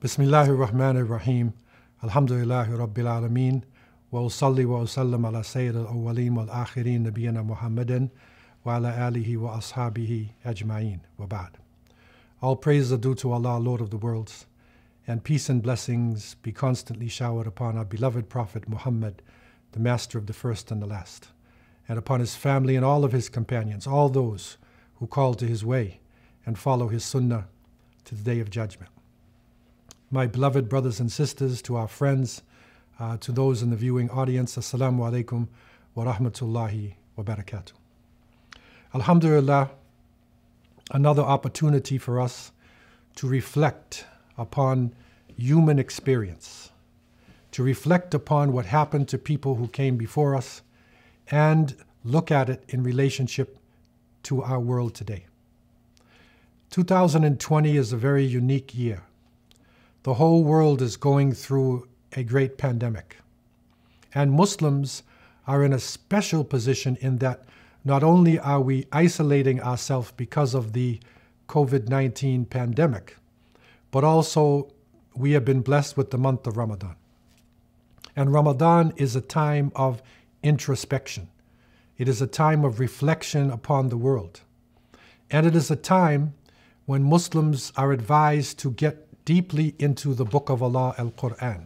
Bismillahir Rahmanir Rahim. Alhamdulillahi Rabbil Alameen. Wa usalli wa usallam ala Sayyid al-Awwaleen wal Akhirin Nabiyyina Muhammadin wa ala alihi wa ashabihi ajma'een. Wa ba'd. All praises are due to Allah, Lord of the worlds, and peace and blessings be constantly showered upon our beloved Prophet Muhammad, the master of the first and the last, and upon his family and all of his companions, all those who call to his way and follow his sunnah to the day of judgment. My beloved brothers and sisters, to our friends, to those in the viewing audience, Assalamu alaikum wa rahmatullahi wa barakatuh. Alhamdulillah, another opportunity for us to reflect upon human experience, to reflect upon what happened to people who came before us, and look at it in relationship to our world today. 2020 is a very unique year. The whole world is going through a great pandemic. And Muslims are in a special position in that not only are we isolating ourselves because of the COVID-19 pandemic, but also we have been blessed with the month of Ramadan. And Ramadan is a time of introspection. It is a time of reflection upon the world. And it is a time when Muslims are advised to get deeply into the Book of Allah, Al-Quran.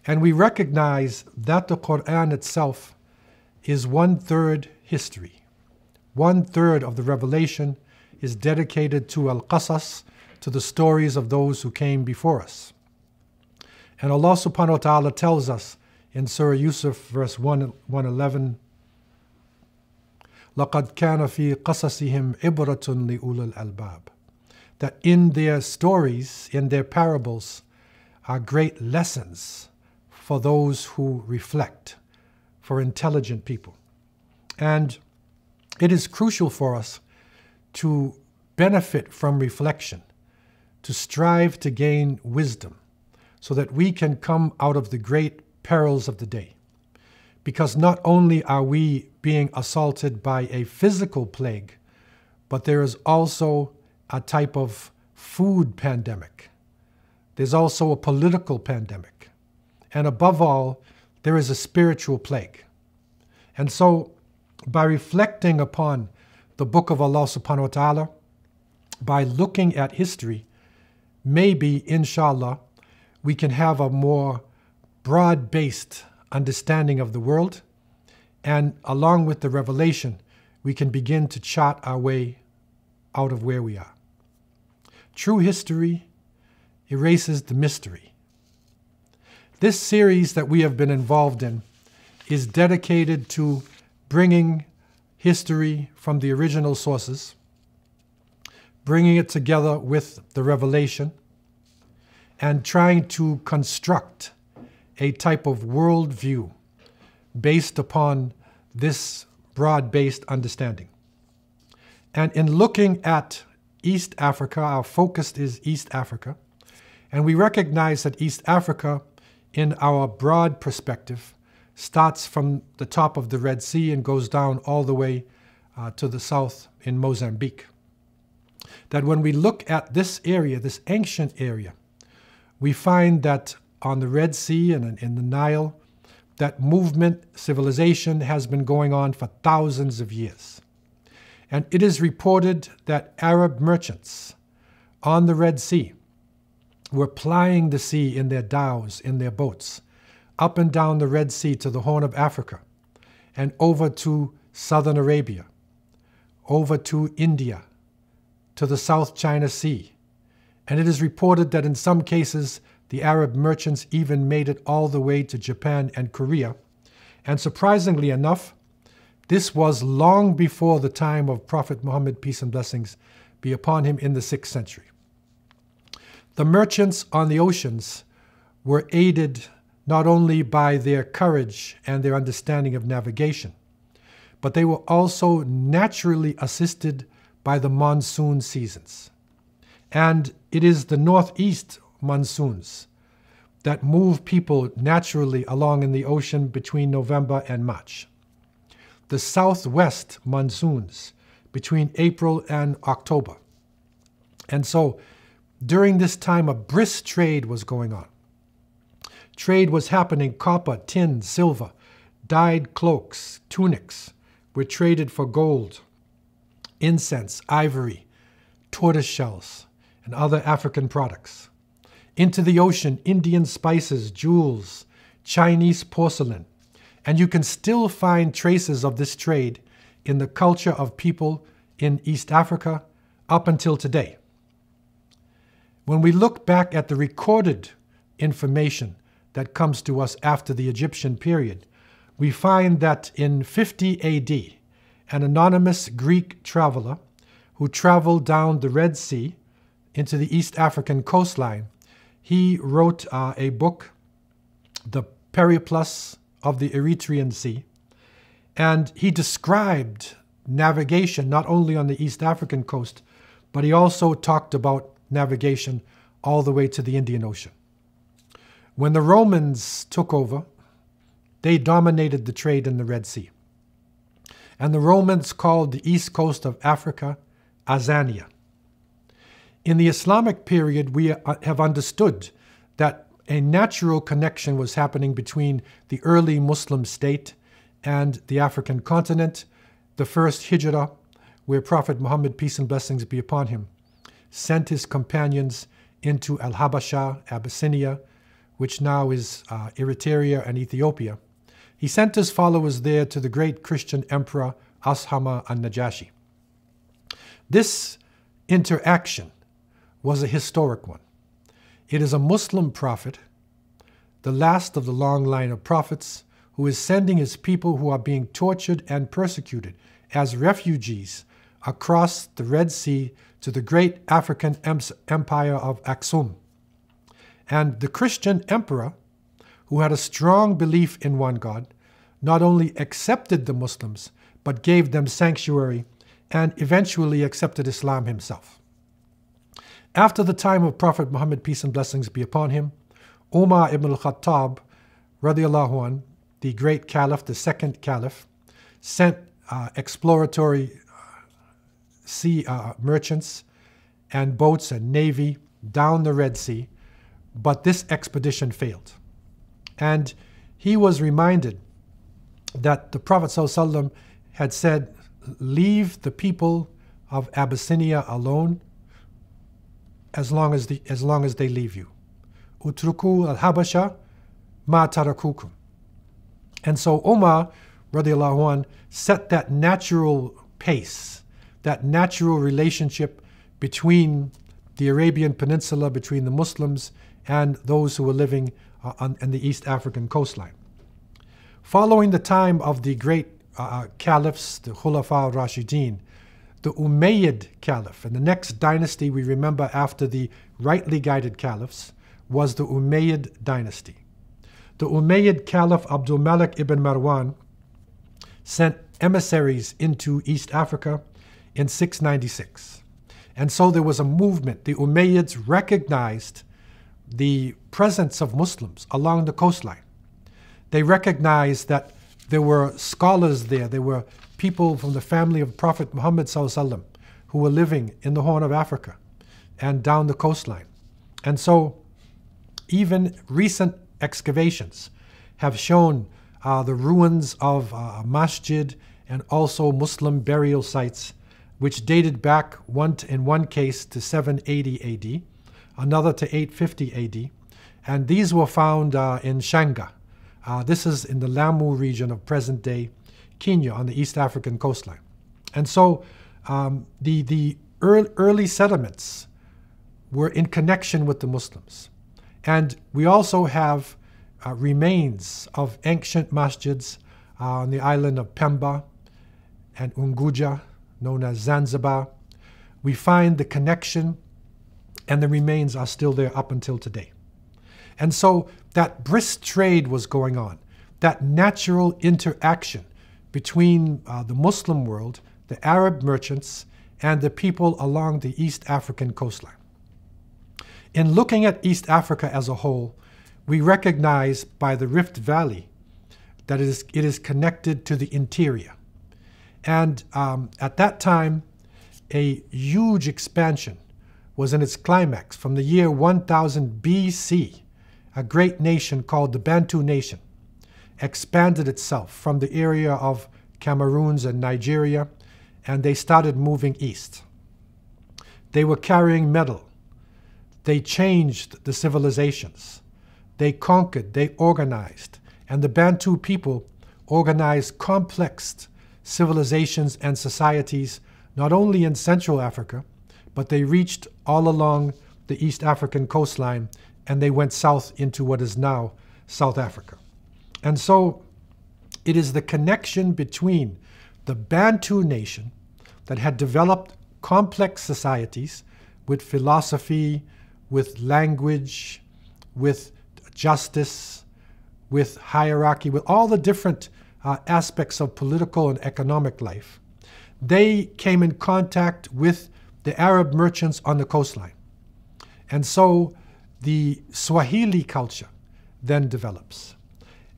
And we recognize that the Quran itself is 1/3 history. 1/3 of the revelation is dedicated to Al-Qasas, to the stories of those who came before us. And Allah subhanahu wa ta'ala tells us in Surah Yusuf, verse 111, لَقَدْ كَانَ فِي قَصَصِهِمْ عِبْرَةٌ لِأُولِي الْأَلْبَابِ, that in their stories, in their parables, are great lessons for those who reflect, for intelligent people. And it is crucial for us to benefit from reflection, to strive to gain wisdom, so that we can come out of the great perils of the day. Because not only are we being assaulted by a physical plague, but there is also a type of food pandemic. There's also a political pandemic. And above all, there is a spiritual plague. And so, by reflecting upon the book of Allah subhanahu wa ta'ala, by looking at history, maybe, inshallah, we can have a more broad-based understanding of the world, and along with the revelation, we can begin to chart our way out of where we are. True history erases the mystery. This series that we have been involved in is dedicated to bringing history from the original sources, bringing it together with the revelation, and trying to construct a type of worldview based upon this broad-based understanding. And in looking at East Africa, our focus is East Africa, and we recognize that East Africa, in our broad perspective, starts from the top of the Red Sea and goes down all the way to the south in Mozambique. That when we look at this area, this ancient area, we find that on the Red Sea and in the Nile, that movement, civilization has been going on for thousands of years. And it is reported that Arab merchants on the Red Sea were plying the sea in their dhows, in their boats, up and down the Red Sea to the Horn of Africa, and over to southern Arabia, over to India, to the South China Sea. And it is reported that in some cases, the Arab merchants even made it all the way to Japan and Korea. And surprisingly enough, this was long before the time of Prophet Muhammad, peace and blessings be upon him, in the 6th century. The merchants on the oceans were aided not only by their courage and their understanding of navigation, but they were also naturally assisted by the monsoon seasons. And it is the northeast monsoons that move people naturally along in the ocean between November and March. The southwest monsoons between April and October. And so during this time, a brisk trade was going on. Trade was happening. Copper, tin, silver, dyed cloaks, tunics were traded for gold, incense, ivory, tortoise shells, and other African products. Into the ocean, Indian spices, jewels, Chinese porcelain. And you can still find traces of this trade in the culture of people in East Africa up until today. When we look back at the recorded information that comes to us after the Egyptian period, we find that in 50 AD, an anonymous Greek traveler who traveled down the Red Sea into the East African coastline, he wrote a book, The Periplus of the Erythraean Sea, and he described navigation not only on the East African coast, but he also talked about navigation all the way to the Indian Ocean. When the Romans took over, they dominated the trade in the Red Sea. And the Romans called the east coast of Africa Azania. In the Islamic period, we have understood that a natural connection was happening between the early Muslim state and the African continent. The first hijrah, where Prophet Muhammad, peace and blessings be upon him, sent his companions into Al-Habasha, Abyssinia, which now is Eritrea and Ethiopia. He sent his followers there to the great Christian emperor Ashama an-Najashi. This interaction was a historic one. It is a Muslim prophet, the last of the long line of prophets, who is sending his people who are being tortured and persecuted as refugees across the Red Sea to the great African empire of Aksum. And the Christian emperor, who had a strong belief in one God, not only accepted the Muslims, but gave them sanctuary and eventually accepted Islam himself. After the time of Prophet Muhammad, peace and blessings be upon him, Umar ibn al-Khattab, radiallahu anh, the great caliph, the second caliph, sent exploratory sea merchants and boats and navy down the Red Sea, but this expedition failed. And he was reminded that the Prophet ﷺ had said, leave the people of Abyssinia alone as long as they leave you. Utruku al-Habasha ma tarakukum. And so Umar, radiallahu anh, set that natural pace, that natural relationship between the Arabian Peninsula, between the Muslims and those who were living on the East African coastline. Following the time of the great caliphs, the Khulafa al-Rashidin, the Umayyad Caliph, and the next dynasty we remember after the rightly guided caliphs was the Umayyad dynasty. The Umayyad Caliph Abdul Malik ibn Marwan sent emissaries into East Africa in 696. And so there was a movement. The Umayyads recognized the presence of Muslims along the coastline. They recognized that there were scholars there. There were people from the family of Prophet Muhammad ﷺ who were living in the Horn of Africa and down the coastline. And so even recent excavations have shown the ruins of a masjid and also Muslim burial sites, which dated back in one case to 780 AD, another to 850 AD. And these were found in Shanga. This is in the Lamu region of present-day Kenya on the East African coastline. And so the early settlements were in connection with the Muslims. And we also have remains of ancient masjids on the island of Pemba and Unguja, known as Zanzibar. We find the connection, and the remains are still there up until today. And so that brisk trade was going on, that natural interaction between the Muslim world, the Arab merchants, and the people along the East African coastline. In looking at East Africa as a whole, we recognize by the Rift Valley that it is connected to the interior. And at that time, a huge expansion was in its climax from the year 1000 BC. A great nation called the Bantu nation expanded itself from the area of Cameroons and Nigeria, and they started moving east. They were carrying metal. They changed the civilizations. They conquered, they organized, and the Bantu people organized complex civilizations and societies, not only in Central Africa, but they reached all along the East African coastline, and they went south into what is now South Africa. And so it is the connection between the Bantu nation that had developed complex societies with philosophy, with language, with justice, with hierarchy, with all the different aspects of political and economic life. They came in contact with the Arab merchants on the coastline. And so the Swahili culture then develops.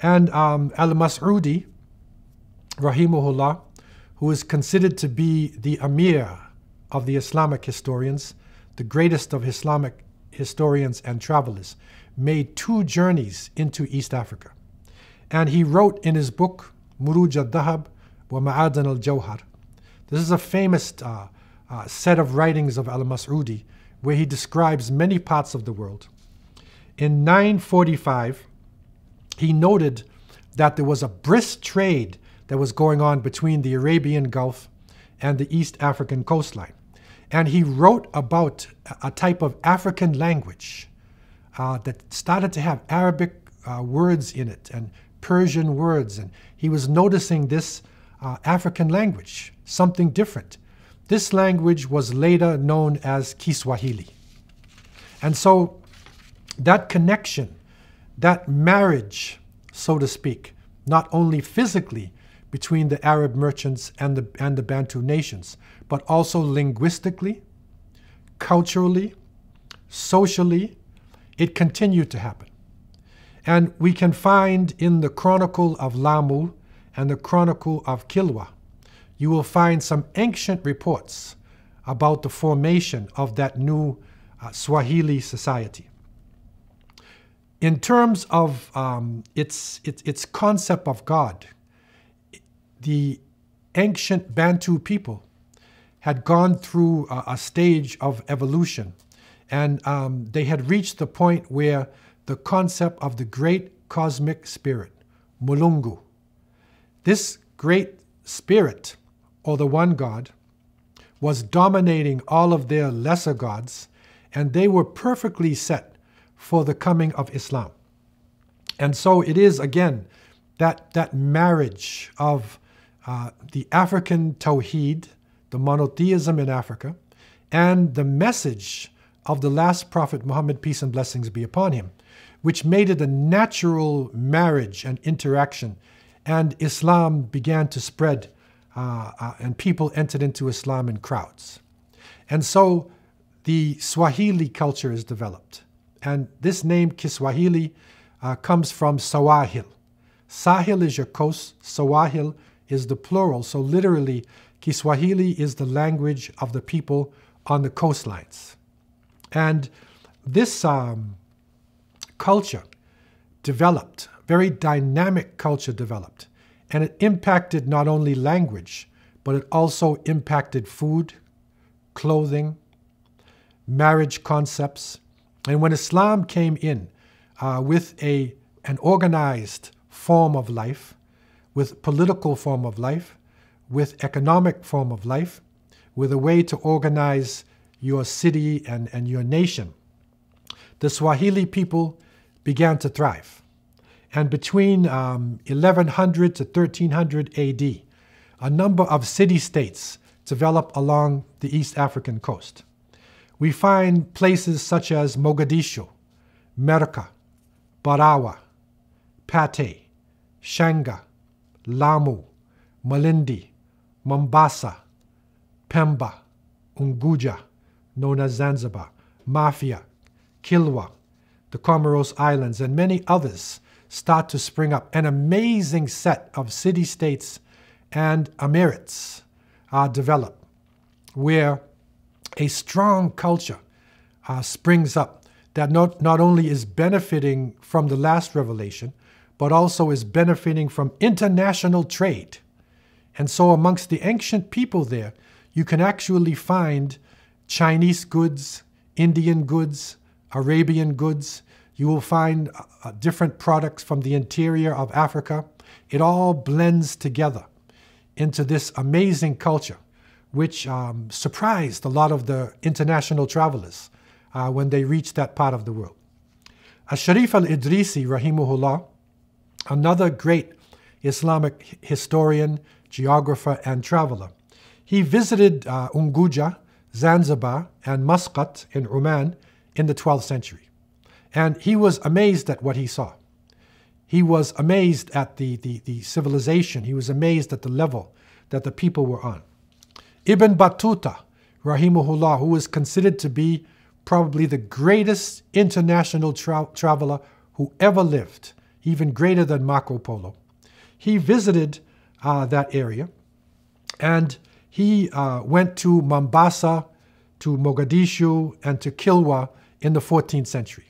And Al-Mas'udi, rahimahullah, who is considered to be the Amir of the Islamic historians, the greatest of Islamic historians and travelers, made 2 journeys into East Africa. And he wrote in his book, Muruj al-Dahab wa Ma'adan al-Jawhar. This is a famous set of writings of Al-Mas'udi, where he describes many parts of the world. In 945, he noted that there was a brisk trade that was going on between the Arabian Gulf and the East African coastline. And he wrote about a type of African language that started to have Arabic words in it and Persian words. And he was noticing this African language, something different. This language was later known as Kiswahili. And so that connection, that marriage, so to speak, not only physically between the Arab merchants and the Bantu nations, but also linguistically, culturally, socially, it continued to happen. And we can find in the Chronicle of Lamu and the Chronicle of Kilwa, you will find some ancient reports about the formation of that new Swahili society. In terms of its concept of God, the ancient Bantu people had gone through a stage of evolution, and they had reached the point where the concept of the great cosmic spirit, Mulungu, this great spirit, or the one God, was dominating all of their lesser gods, and they were perfectly set for the coming of Islam. And so it is, again, that marriage of the African Tawheed, the monotheism in Africa, and the message of the last prophet, Muhammad, peace and blessings be upon him, which made it a natural marriage and interaction. And Islam began to spread, and people entered into Islam in crowds. And so the Swahili culture is developed. And this name, Kiswahili, comes from Sawahil. Sahil is your coast, Sawahil is the plural. So literally, Kiswahili is the language of the people on the coastlines. And this culture developed, very dynamic culture developed. And it impacted not only language, but it also impacted food, clothing, marriage concepts. And when Islam came in with an organized form of life, with political form of life, with economic form of life, with a way to organize your city and your nation, the Swahili people began to thrive. And between 1100 to 1300 AD, a number of city-states developed along the East African coast. We find places such as Mogadishu, Merka, Barawa, Pate, Shanga, Lamu, Malindi, Mombasa, Pemba, Unguja, known as Zanzibar, Mafia, Kilwa, the Comoros Islands, and many others start to spring up. An amazing set of city-states and emirates are developed, where a strong culture springs up that not only is benefiting from the last revelation, but also is benefiting from international trade. And so amongst the ancient people there, you can actually find Chinese goods, Indian goods, Arabian goods. You will find different products from the interior of Africa. It all blends together into this amazing culture, which surprised a lot of the international travelers when they reached that part of the world. Sharif al-Idrisi, rahimahullah, another great Islamic historian, geographer, and traveler. He visited Unguja, Zanzibar, and Muscat in Oman in the 12th century. And he was amazed at what he saw. He was amazed at the civilization. He was amazed at the level that the people were on. Ibn Battuta, rahimahullah, who is considered to be probably the greatest international traveler who ever lived, even greater than Marco Polo. He visited that area, and he went to Mombasa, to Mogadishu, and to Kilwa in the 14th century.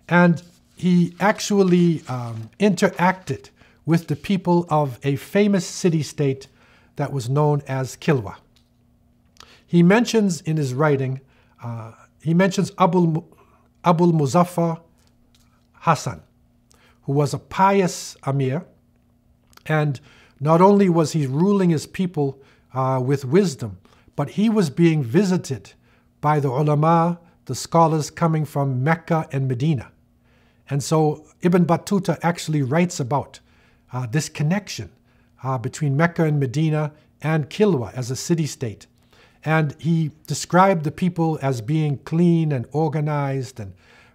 And he actually interacted with the people of a famous city-state that was known as Kilwa. He mentions in his writing, he mentions Abul Muzaffar Hassan, who was a pious Amir, and not only was he ruling his people with wisdom, but he was being visited by the ulama, the scholars coming from Mecca and Medina. And so Ibn Battuta actually writes about this connection between Mecca and Medina and Kilwa as a city-state. And he described the people as being clean and organized and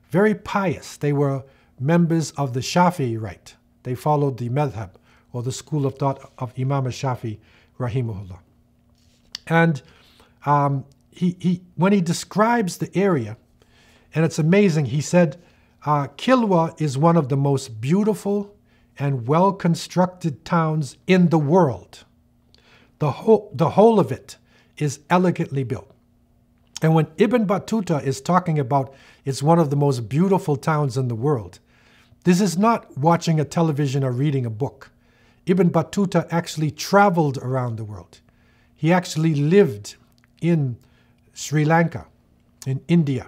very pious. They were members of the Shafi'i rite. They followed the madhab, or the school of thought of Imam al-Shafi, rahimahullah. And when he describes the area, and it's amazing, he said, Kilwa is one of the most beautiful and well-constructed towns in the world. The whole of it is elegantly built. And when Ibn Battuta is talking about it's one of the most beautiful towns in the world, this is not watching a television or reading a book. Ibn Battuta actually traveled around the world. He actually lived in Sri Lanka, in India,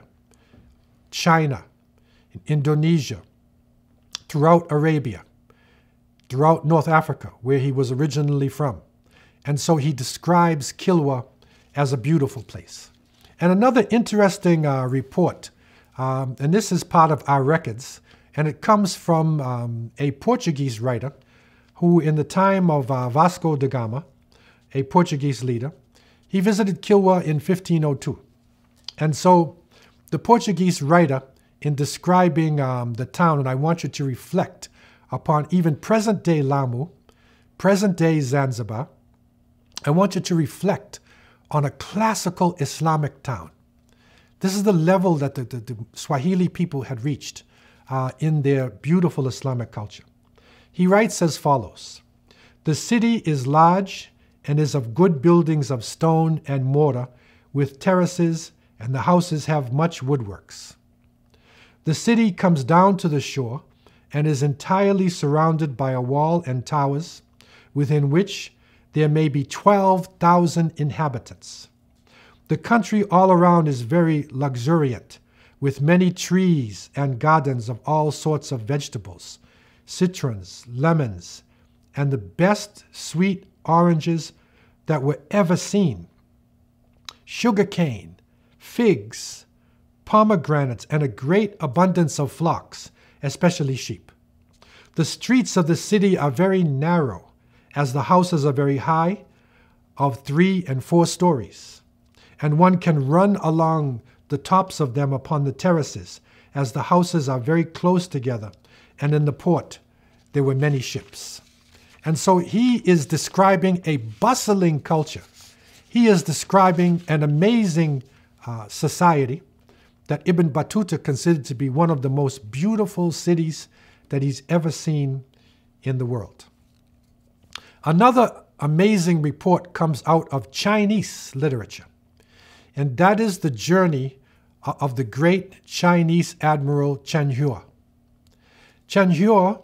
China, in Indonesia, throughout Arabia, throughout North Africa, where he was originally from. And so he describes Kilwa as a beautiful place. And another interesting report, and this is part of our records, and it comes from a Portuguese writer who, in the time of Vasco da Gama, a Portuguese leader, he visited Kilwa in 1502. And so the Portuguese writer, in describing the town, and I want you to reflect upon even present-day Lamu, present-day Zanzibar, I want you to reflect on a classical Islamic town. This is the level that the Swahili people had reached in their beautiful Islamic culture. He writes as follows: "The city is large and is of good buildings of stone and mortar, with terraces, and the houses have much woodworks. The city comes down to the shore and is entirely surrounded by a wall and towers, within which there may be 12,000 inhabitants. The country all around is very luxuriant, with many trees and gardens of all sorts of vegetables, citrons, lemons, and the best sweet oranges that were ever seen, sugarcane, figs, pomegranates, and a great abundance of flocks, especially sheep. The streets of the city are very narrow, as the houses are very high, of 3 and 4 stories, and one can run along the tops of them upon the terraces, as the houses are very close together, and in the port there were many ships." And so he is describing a bustling culture. He is describing an amazing society that Ibn Battuta considered to be one of the most beautiful cities that he's ever seen in the world. Another amazing report comes out of Chinese literature, and that is the journey of the great Chinese admiral Chen Huo. Chen Huo,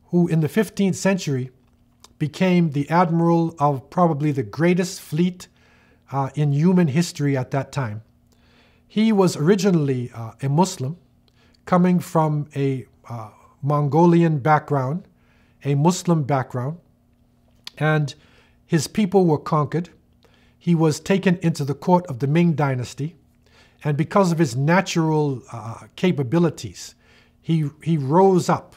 who in the 15th century became the admiral of probably the greatest fleet in human history at that time. He was originally a Muslim coming from a Mongolian background, a Muslim background, and his people were conquered. He was taken into the court of the Ming dynasty, and because of his natural capabilities, he rose up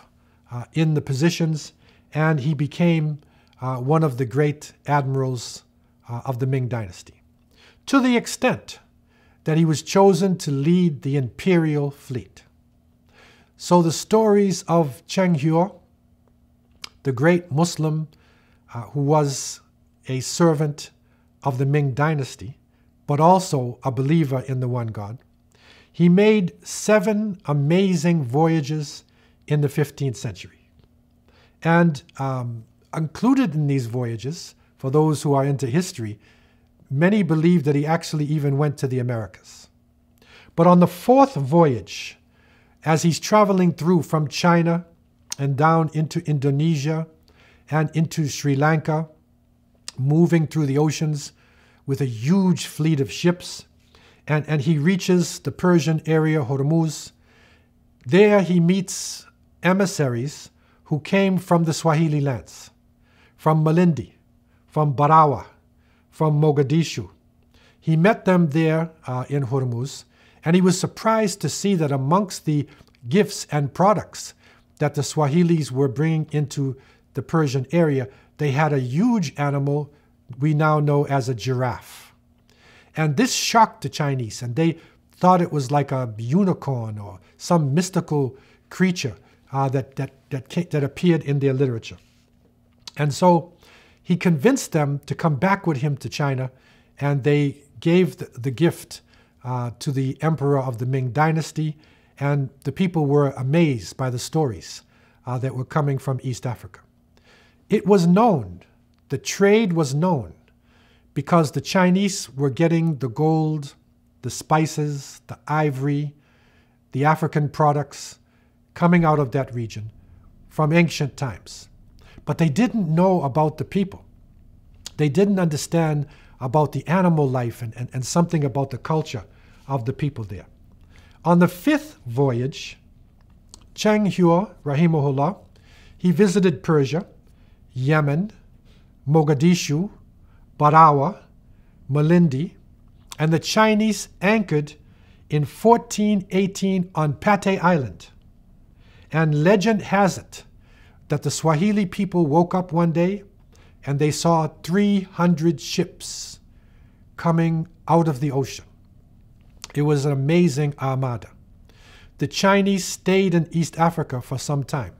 in the positions, and he became one of the great admirals of the Ming dynasty, to the extent that he was chosen to lead the imperial fleet. So the stories of Chen Huo, the great Muslim who was a servant of the Ming dynasty, but also a believer in the one God, he made 7 amazing voyages in the 15th century. And included in these voyages, for those who are into history, many believe that he actually even went to the Americas. But on the 4th voyage, as he's traveling through from China and down into Indonesia and into Sri Lanka, moving through the oceans with a huge fleet of ships, and he reaches the Persian area, Hormuz. There he meets emissaries who came from the Swahili lands, from Malindi, from Barawa, from Mogadishu. He met them there in Hormuz, and he was surprised to see that amongst the gifts and products that the Swahilis were bringing into the Persian area, they had a huge animal we now know as a giraffe. And this shocked the Chinese, and they thought it was like a unicorn or some mystical creature that appeared in their literature. And so he convinced them to come back with him to China, and they gave the gift to the emperor of the Ming dynasty, and the people were amazed by the stories that were coming from East Africa. It was known, the trade was known, because the Chinese were getting the gold, the spices, the ivory, the African products coming out of that region from ancient times. But they didn't know about the people. They didn't understand about the animal life and something about the culture of the people there. On the 5th voyage, Chen Huo, rahimahullah, he visited Persia, Yemen, Mogadishu, Barawa, Malindi, and the Chinese anchored in 1418 on Patay Island. And legend has it that the Swahili people woke up one day and they saw 300 ships coming out of the ocean. It was an amazing armada. The Chinese stayed in East Africa for some time,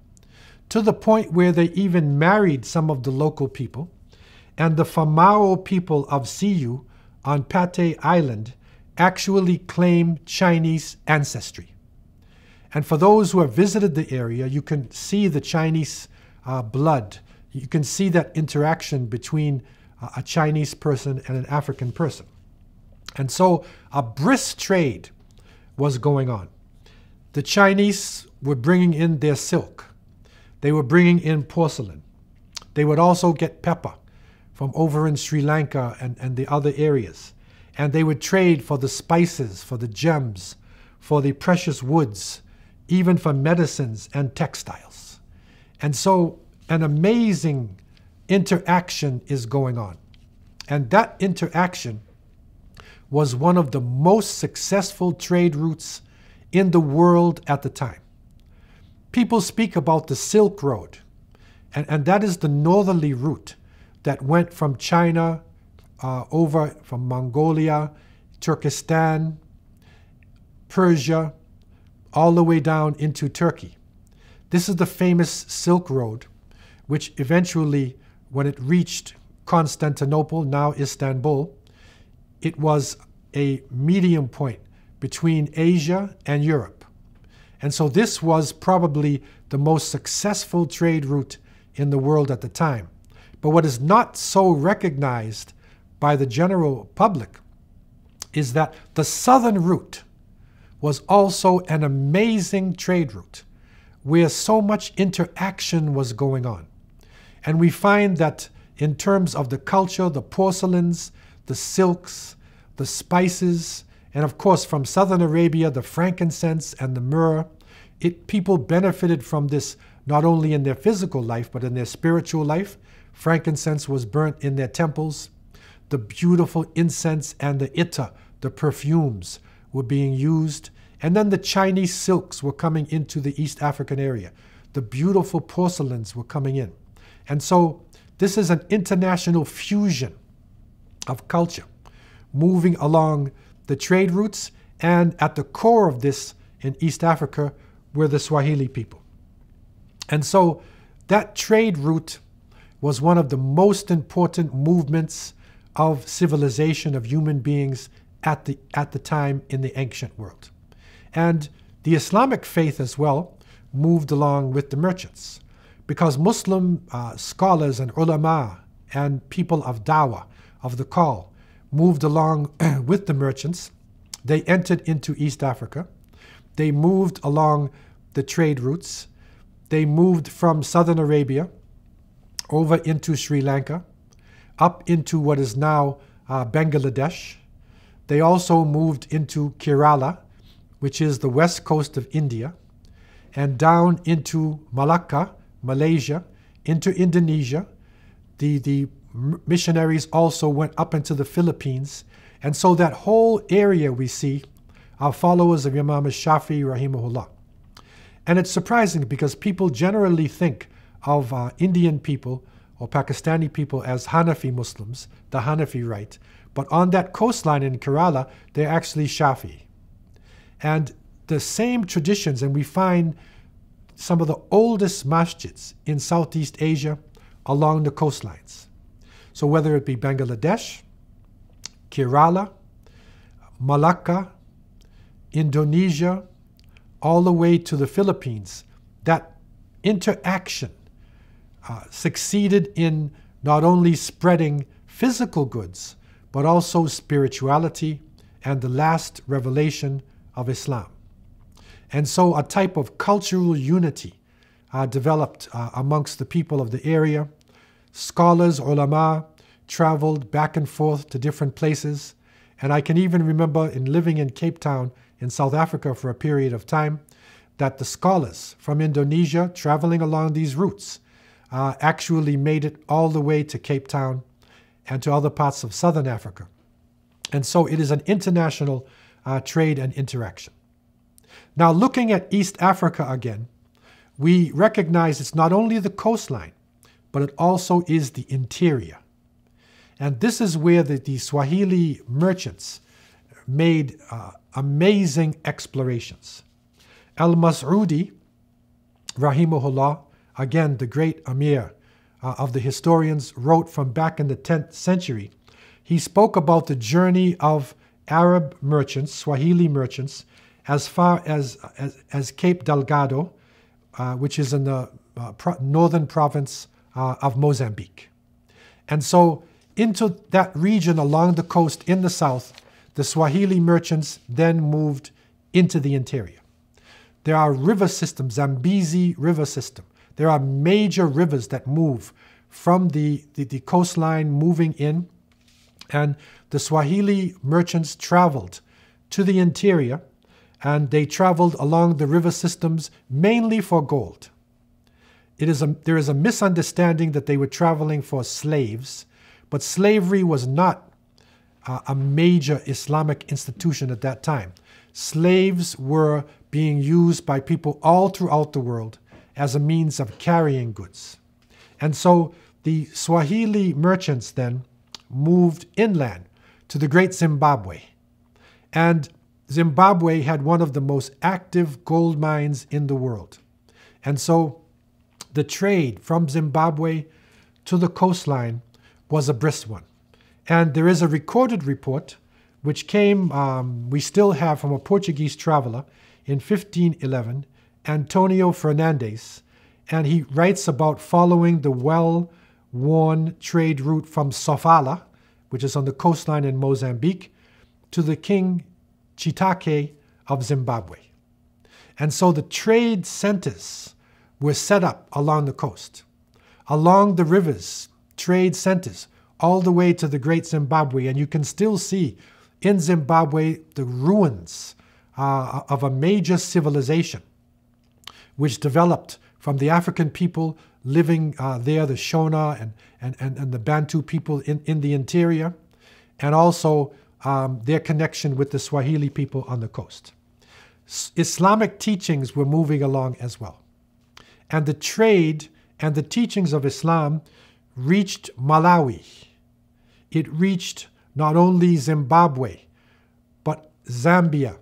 to the point where they even married some of the local people, and the Famao people of Siu on Patay Island actually claim Chinese ancestry. And for those who have visited the area, you can see the Chinese blood. You can see that interaction between a Chinese person and an African person. And so a brisk trade was going on. The Chinese were bringing in their silk. They were bringing in porcelain. They would also get pepper from over in Sri Lanka and the other areas. And they would trade for the spices, for the gems, for the precious woods, even for medicines and textiles. And so an amazing interaction is going on. And that interaction was one of the most successful trade routes in the world at the time. People speak about the Silk Road, and that is the northerly route that went from China over from Mongolia, Turkestan, Persia, all the way down into Turkey. This is the famous Silk Road, which eventually, when it reached Constantinople, now Istanbul, it was a medium point between Asia and Europe. And so this was probably the most successful trade route in the world at the time. But what is not so recognized by the general public is that the southern route, was also an amazing trade route where so much interaction was going on. And we find that in terms of the culture, the porcelains, the silks, the spices, and of course from southern Arabia, the frankincense and the myrrh, people benefited from this not only in their physical life, but in their spiritual life. Frankincense was burnt in their temples. The beautiful incense and the itta, the perfumes, were being used. And then the Chinese silks were coming into the East African area. The beautiful porcelains were coming in. And so this is an international fusion of culture moving along the trade routes. And at the core of this in East Africa were the Swahili people. And so that trade route was one of the most important movements of civilization of human beings at the time in the ancient world. And the Islamic faith as well moved along with the merchants, because Muslim scholars and ulama and people of dawah, of the call, moved along with the merchants. They entered into East Africa. They moved along the trade routes. They moved from southern Arabia over into Sri Lanka, up into what is now Bangladesh. They also moved into Kerala, which is the west coast of India, and down into Malacca, Malaysia, into Indonesia. The missionaries also went up into the Philippines. And so that whole area we see are followers of Imam al-Shafi'i rahimahullah. And it's surprising because people generally think of Indian people or Pakistani people as Hanafi Muslims, the Hanafi rite. But on that coastline in Kerala, they're actually Shafi'i. And the same traditions, and we find some of the oldest masjids in Southeast Asia along the coastlines. So whether it be Bangladesh, Kerala, Malacca, Indonesia, all the way to the Philippines, that interaction succeeded in not only spreading physical goods, but also spirituality and the last revelation of Islam. And so a type of cultural unity developed amongst the people of the area. Scholars, ulama, traveled back and forth to different places. And I can even remember in living in Cape Town in South Africa for a period of time, that the scholars from Indonesia traveling along these routes actually made it all the way to Cape Town and to other parts of Southern Africa. And so it is an international trade and interaction. Now, looking at East Africa again, we recognize it's not only the coastline, but it also is the interior. And this is where the Swahili merchants made amazing explorations. Al-Mas'udi, rahimahullah, again, the great Amir of the historians, wrote from back in the 10th century. He spoke about the journey of Arab merchants, Swahili merchants, as far as Cape Delgado, which is in the northern province of Mozambique. And so into that region along the coast in the south, the Swahili merchants then moved into the interior. There are river systems, Zambezi River system. There are major rivers that move from the coastline moving in. And the Swahili merchants traveled to the interior, and they traveled along the river systems mainly for gold. There is a misunderstanding that they were traveling for slaves, but slavery was not a major Islamic institution at that time. Slaves were being used by people all throughout the world as a means of carrying goods. And so the Swahili merchants then moved inland to the great Zimbabwe. And Zimbabwe had one of the most active gold mines in the world. And so the trade from Zimbabwe to the coastline was a brisk one. And there is a recorded report which came, we still have, from a Portuguese traveler in 1511, Antonio Fernandes, and he writes about following the well-worn trade route from Sofala, which is on the coastline in Mozambique, to the King Chitake of Zimbabwe. And so the trade centers were set up along the coast. Along the rivers, trade centers, all the way to the Great Zimbabwe. And you can still see in Zimbabwe the ruins of a major civilization which developed from the African people living there, the Shona and the Bantu people in the interior, and also their connection with the Swahili people on the coast. Islamic teachings were moving along as well. And the trade and the teachings of Islam reached Malawi. It reached not only Zimbabwe, but Zambia,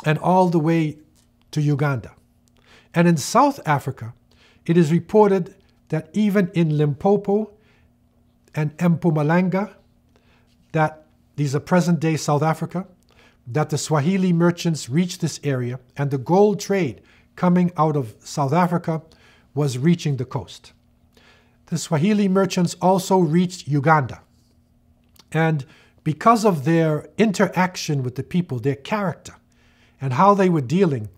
and all the way to Uganda. And in South Africa, it is reported that even in Limpopo and Mpumalanga, that these are present-day South Africa, that the Swahili merchants reached this area, and the gold trade coming out of South Africa was reaching the coast. The Swahili merchants also reached Uganda. And because of their interaction with the people, their character, and how they were dealing,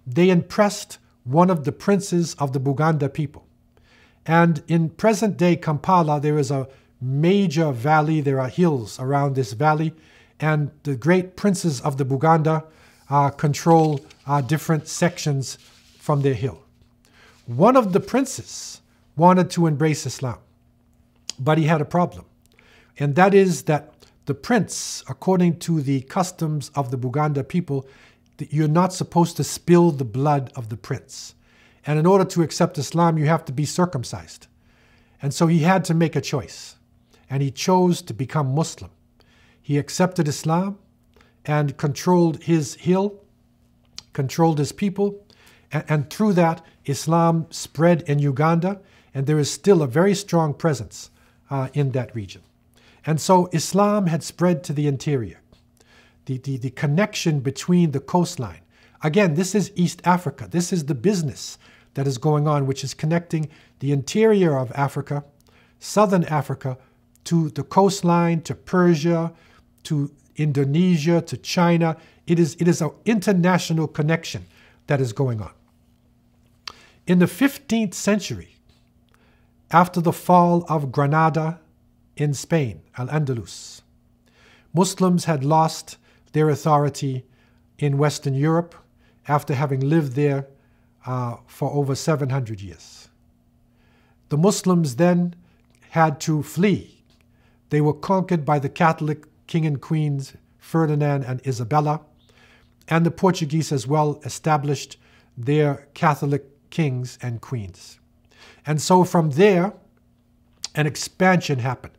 they impressed one of the princes of the Buganda people. And in present-day Kampala, there is a major valley. There are hills around this valley, and the great princes of the Buganda control different sections from their hill. One of the princes wanted to embrace Islam, but he had a problem. And that is that the prince, according to the customs of the Buganda people, that you're not supposed to spill the blood of the prince. And in order to accept Islam, you have to be circumcised. And so he had to make a choice. And he chose to become Muslim. He accepted Islam and controlled his hill, controlled his people. And through that, Islam spread in Uganda. And there is still a very strong presence in that region. And so Islam had spread to the interior. The connection between the coastline. Again, this is East Africa. This is the business that is going on, which is connecting the interior of Africa, southern Africa, to the coastline, to Persia, to Indonesia, to China. It is an international connection that is going on. In the 15th century, after the fall of Granada in Spain, Al-Andalus, Muslims had lost their authority in Western Europe after having lived there for over 700 years. The Muslims then had to flee. They were conquered by the Catholic king and queens Ferdinand and Isabella, and the Portuguese as well established their Catholic kings and queens. And so from there, an expansion happened.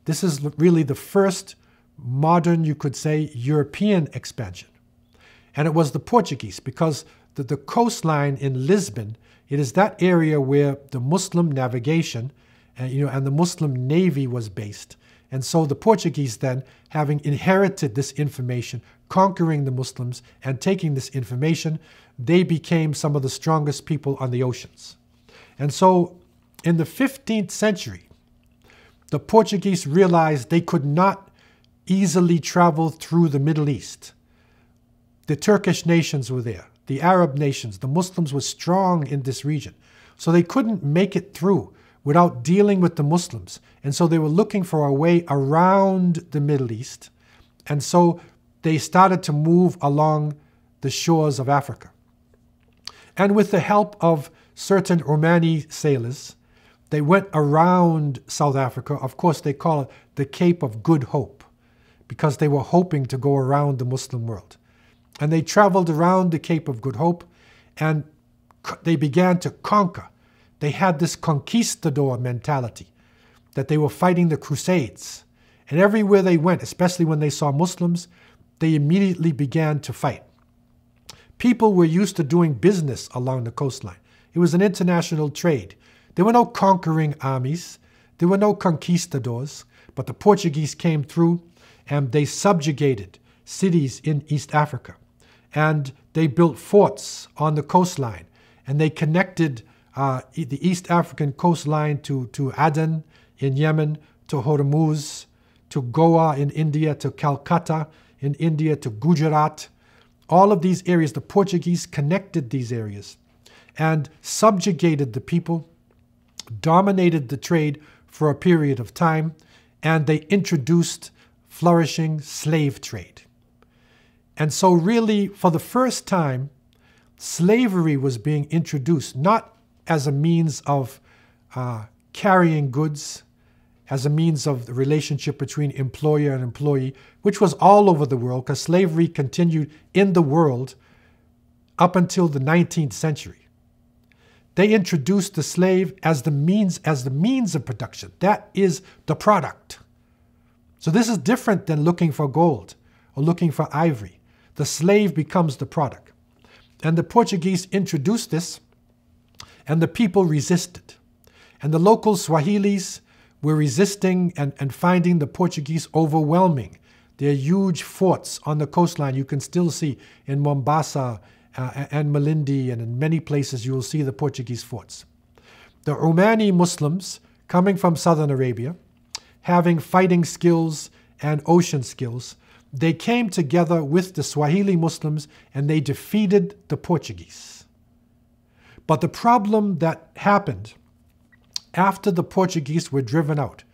This is really the first modern, you could say, European expansion. And it was the Portuguese, because the coastline in Lisbon, it is that area where the Muslim navigation and the Muslim navy was based. And so the Portuguese then, having inherited this information, conquering the Muslims and taking this information, they became some of the strongest people on the oceans. And so in the 15th century, the Portuguese realized they could not easily travel through the Middle East. The Turkish nations were there, the Arab nations, the Muslims were strong in this region. So they couldn't make it through without dealing with the Muslims. And so they were looking for a way around the Middle East. And so they started to move along the shores of Africa. And with the help of certain Omani sailors, they went around South Africa. Of course, they call it the Cape of Good Hope, because they were hoping to go around the Muslim world. And they traveled around the Cape of Good Hope, and they began to conquer. They had this conquistador mentality, that they were fighting the Crusades. And everywhere they went, especially when they saw Muslims, they immediately began to fight. People were used to doing business along the coastline. It was an international trade. There were no conquering armies. There were no conquistadors. But the Portuguese came through and they subjugated cities in East Africa. And they built forts on the coastline. And they connected the East African coastline to Aden in Yemen, to Hormuz, to Goa in India, to Calcutta in India, to Gujarat. all of these areas, the Portuguese connected these areas and subjugated the people, dominated the trade for a period of time, and they introduced flourishing slave trade. And so really, for the first time, slavery was being introduced, not as a means of carrying goods, as a means of the relationship between employer and employee, which was all over the world, because slavery continued in the world up until the 19th century. They introduced the slave as the means of production. That is the product. So this is different than looking for gold or looking for ivory. The slave becomes the product. And the Portuguese introduced this, and the people resisted. And the local Swahilis were resisting and finding the Portuguese overwhelming. Their huge forts on the coastline you can still see in Mombasa and Malindi, and in many places you will see the Portuguese forts. The Omani Muslims coming from southern Arabia, having fighting skills and ocean skills, they came together with the Swahili Muslims and they defeated the Portuguese. But the problem that happened after the Portuguese were driven out,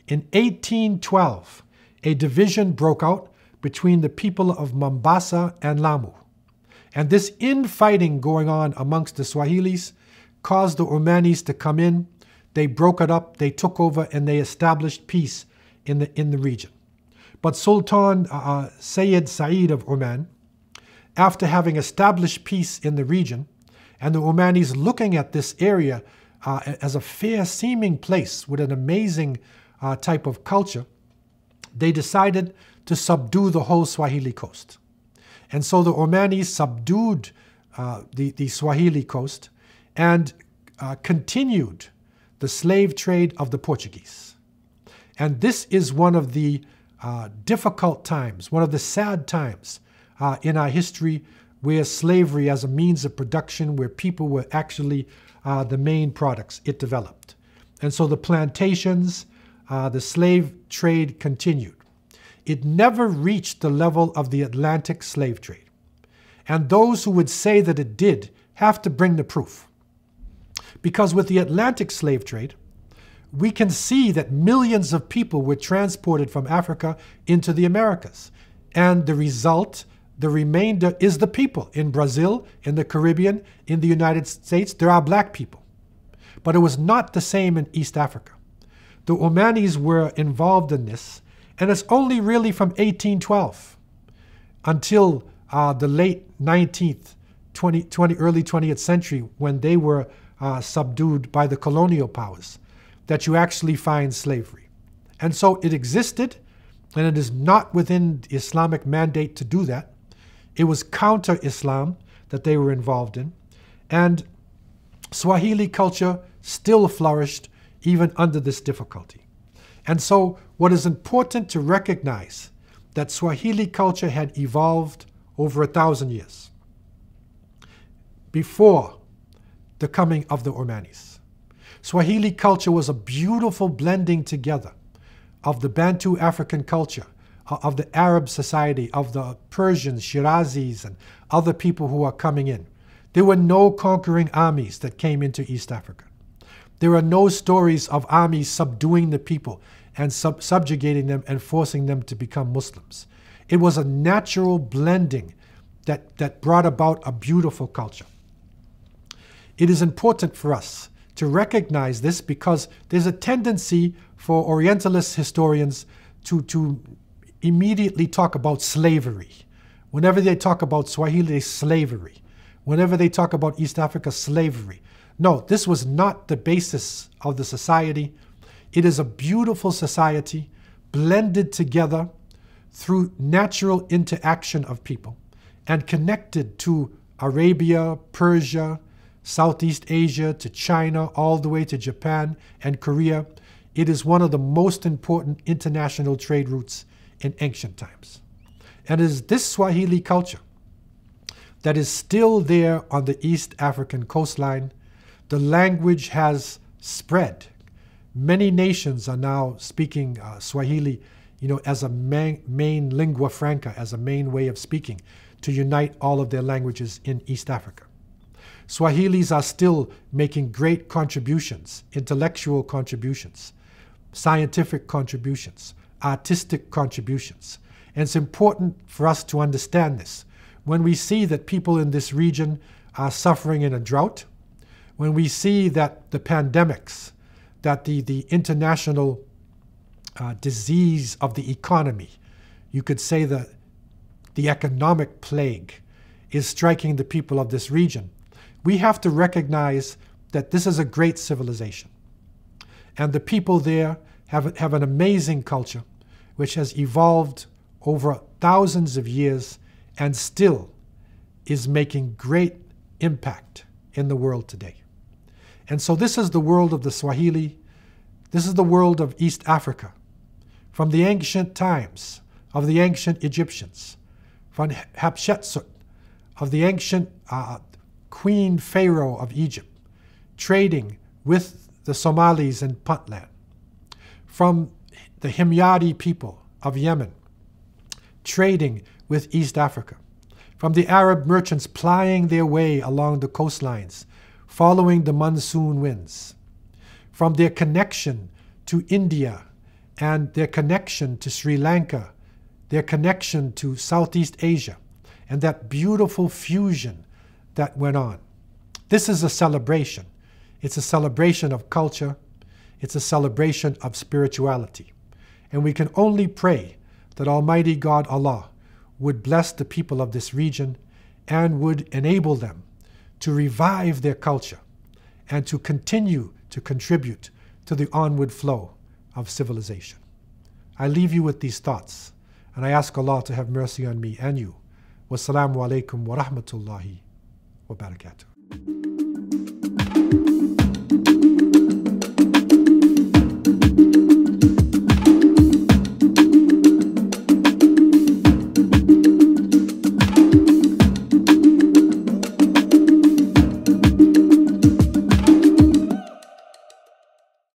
in 1812, a division broke out between the people of Mombasa and Lamu. And this infighting going on amongst the Swahilis caused the Omanis to come in. They broke it up, they took over, and they established peace in the region. But Sultan Sayyid Said of Oman, after having established peace in the region, and the Omanis looking at this area as a fair-seeming place with an amazing type of culture, they decided to subdue the whole Swahili coast. And so the Omanis subdued the Swahili coast and continued the slave trade of the Portuguese. And this is one of the difficult times, one of the sad times in our history, where slavery as a means of production, where people were actually the main products, it developed. And so the plantations, the slave trade continued. It never reached the level of the Atlantic slave trade. And those who would say that it did have to bring the proof. Because with the Atlantic slave trade, we can see that millions of people were transported from Africa into the Americas. And the result, the remainder, is the people. In Brazil, in the Caribbean, in the United States, there are black people. But it was not the same in East Africa. The Omanis were involved in this, and it's only really from 1812 until the late 19th, early 20th century, when they were subdued by the colonial powers, that you actually find slavery. And so it existed, and it is not within the Islamic mandate to do that. It was counter-Islam that they were involved in. And Swahili culture still flourished even under this difficulty. And so what is important to recognize, that Swahili culture had evolved over 1,000 years before the coming of the Omanis. Swahili culture was a beautiful blending together of the Bantu African culture, of the Arab society, of the Persians, Shirazis, and other people who are coming in. There were no conquering armies that came into East Africa. There are no stories of armies subduing the people and subjugating them and forcing them to become Muslims. It was a natural blending that brought about a beautiful culture. It is important for us to recognize this, because there's a tendency for Orientalist historians to immediately talk about slavery. Whenever they talk about Swahili, slavery. Whenever they talk about East Africa, slavery. No, this was not the basis of the society. It is a beautiful society blended together through natural interaction of people and connected to Arabia, Persia, Southeast Asia, to China, all the way to Japan and Korea. It is one of the most important international trade routes in ancient times. And it is this Swahili culture that is still there on the East African coastline. The language has spread. Many nations are now speaking Swahili, as a main lingua franca, as a main way of speaking. to unite all of their languages in East Africa. Swahilis are still making great contributions, intellectual contributions, scientific contributions, artistic contributions. And it's important for us to understand this. When we see that people in this region are suffering in a drought, when we see that the pandemics, that the international disease of the economy, you could say that the economic plague is striking the people of this region, we have to recognize that this is a great civilization. And the people there have an amazing culture which has evolved over thousands of years and still is making great impact in the world today. And so this is the world of the Swahili. This is the world of East Africa. From the ancient times of the ancient Egyptians, from Hatshepsut, of the ancient Queen Pharaoh of Egypt, trading with the Somalis in Puntland, from the Himyari people of Yemen, trading with East Africa, from the Arab merchants plying their way along the coastlines, following the monsoon winds, from their connection to India and their connection to Sri Lanka, their connection to Southeast Asia, and that beautiful fusion that went on. This is a celebration. It's a celebration of culture. It's a celebration of spirituality. And we can only pray that Almighty God Allah would bless the people of this region and would enable them to revive their culture and to continue to contribute to the onward flow of civilization. I leave you with these thoughts, and I ask Allah to have mercy on me and you. Wassalamu alaikum wa rahmatullahi wa barakatuh.